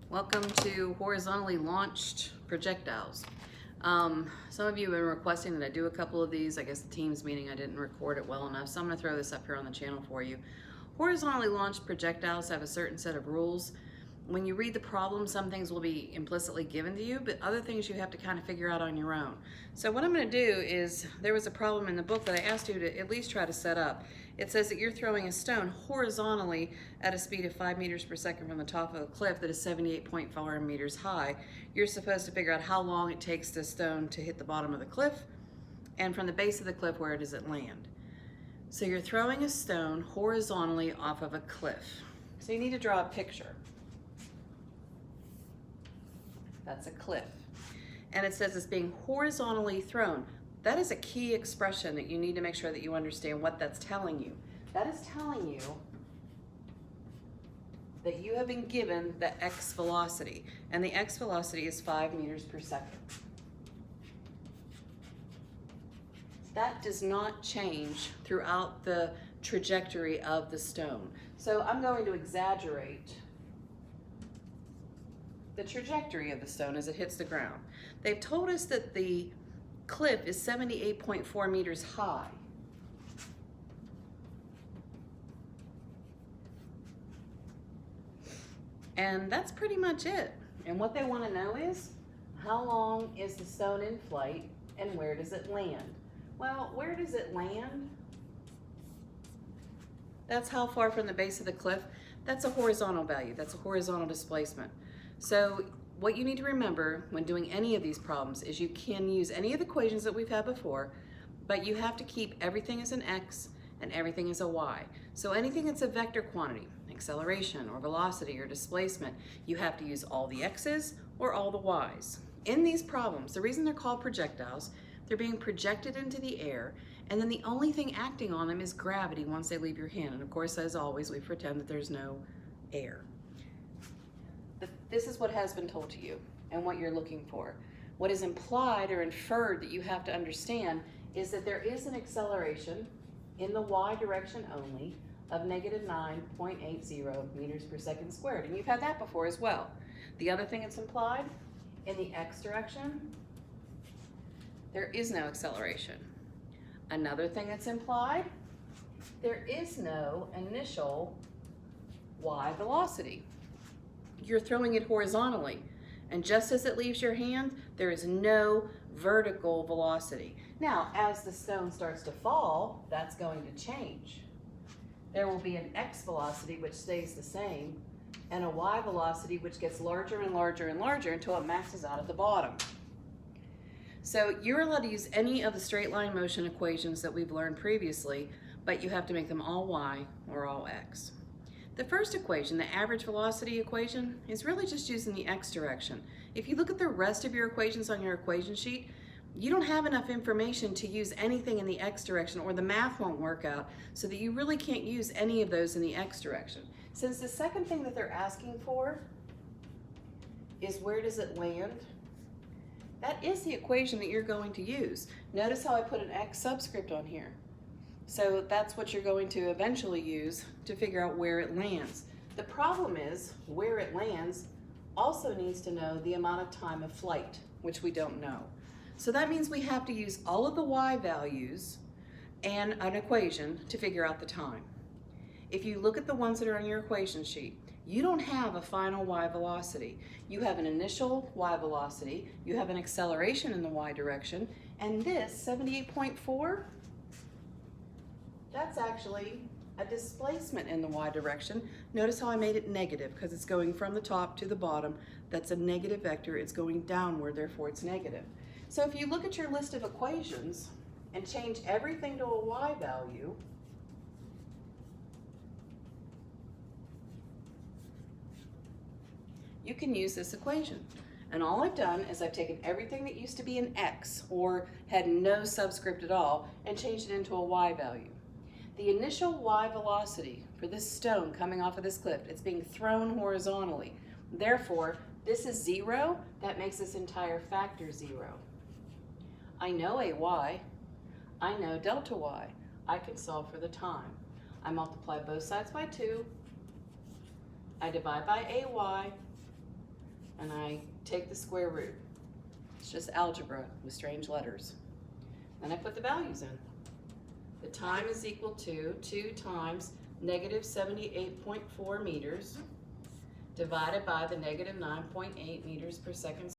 Welcome to horizontally launched projectiles. Some of you have been requesting that I do a couple of these. I guess the team's meeting I didn't record it well enough, so I'm going to throw this up here on the channel for you. Horizontally launched projectiles have a certain set of rules. When you read the problem, some things will be implicitly given to you, but other things you have to kind of figure out on your own. So what I'm going to do is, there was a problem in the book that I asked you to at least try to set up. It says that you're throwing a stone horizontally at a speed of 5 meters per second from the top of a cliff that is 78.4 meters high. You're supposed to figure out how long it takes the stone to hit the bottom of the cliff, and from the base of the cliff, where does it land. So you're throwing a stone horizontally off of a cliff. So you need to draw a picture. That's a cliff. And it says it's being horizontally thrown. That is a key expression that you need to make sure that you understand what that's telling you. That is telling you that you have been given the x velocity, and the x velocity is 5 meters per second. That does not change throughout the trajectory of the stone. So I'm going to exaggerate the trajectory of the stone as it hits the ground. They've told us that the cliff is 78.4 meters high. And that's pretty much it. And what they want to know is, how long is the stone in flight and where does it land? Well, where does it land? That's how far from the base of the cliff. That's a horizontal value. That's a horizontal displacement. So what you need to remember when doing any of these problems is you can use any of the equations that we've had before, but you have to keep everything as an x and everything as a y. So anything that's a vector quantity, acceleration or velocity or displacement, you have to use all the x's or all the y's. In these problems, the reason they're called projectiles, they're being projected into the air, and then the only thing acting on them is gravity once they leave your hand. And of course, as always, we pretend that there's no air. This is what has been told to you and what you're looking for. What is implied or inferred that you have to understand is that there is an acceleration in the y direction only of negative 9.80 meters per second squared. And you've had that before as well. The other thing that's implied, in the x direction, there is no acceleration. Another thing that's implied, there is no initial y velocity. You're throwing it horizontally, and just as it leaves your hand, there is no vertical velocity. Now, as the stone starts to fall, that's going to change. There will be an x velocity which stays the same, and a y velocity which gets larger and larger and larger until it maxes out at the bottom. So you're allowed to use any of the straight line motion equations that we've learned previously, but you have to make them all y or all x. The first equation, the average velocity equation, is really just using the x direction. If you look at the rest of your equations on your equation sheet, you don't have enough information to use anything in the x direction, or the math won't work out, so that you really can't use any of those in the x direction. Since the second thing that they're asking for is where does it land, that is the equation that you're going to use. Notice how I put an x subscript on here. So that's what you're going to eventually use to figure out where it lands. The problem is, where it lands also needs to know the amount of time of flight, which we don't know. So that means we have to use all of the y values and an equation to figure out the time. If you look at the ones that are on your equation sheet, you don't have a final y velocity. You have an initial y velocity, you have an acceleration in the y direction, and this 78.4, that's actually a displacement in the y direction. Notice how I made it negative, because it's going from the top to the bottom. That's a negative vector. It's going downward, therefore it's negative. So if you look at your list of equations and change everything to a y value, you can use this equation. And all I've done is I've taken everything that used to be an x, or had no subscript at all, and changed it into a y value. The initial y velocity for this stone coming off of this cliff, it's being thrown horizontally. Therefore, this is 0. That makes this entire factor 0. I know ay. I know delta y. I can solve for the time. I multiply both sides by 2. I divide by ay. and I take the square root. It's just algebra with strange letters. Then I put the values in. The time is equal to 2 times negative 78.4 meters divided by the negative 9.8 meters per second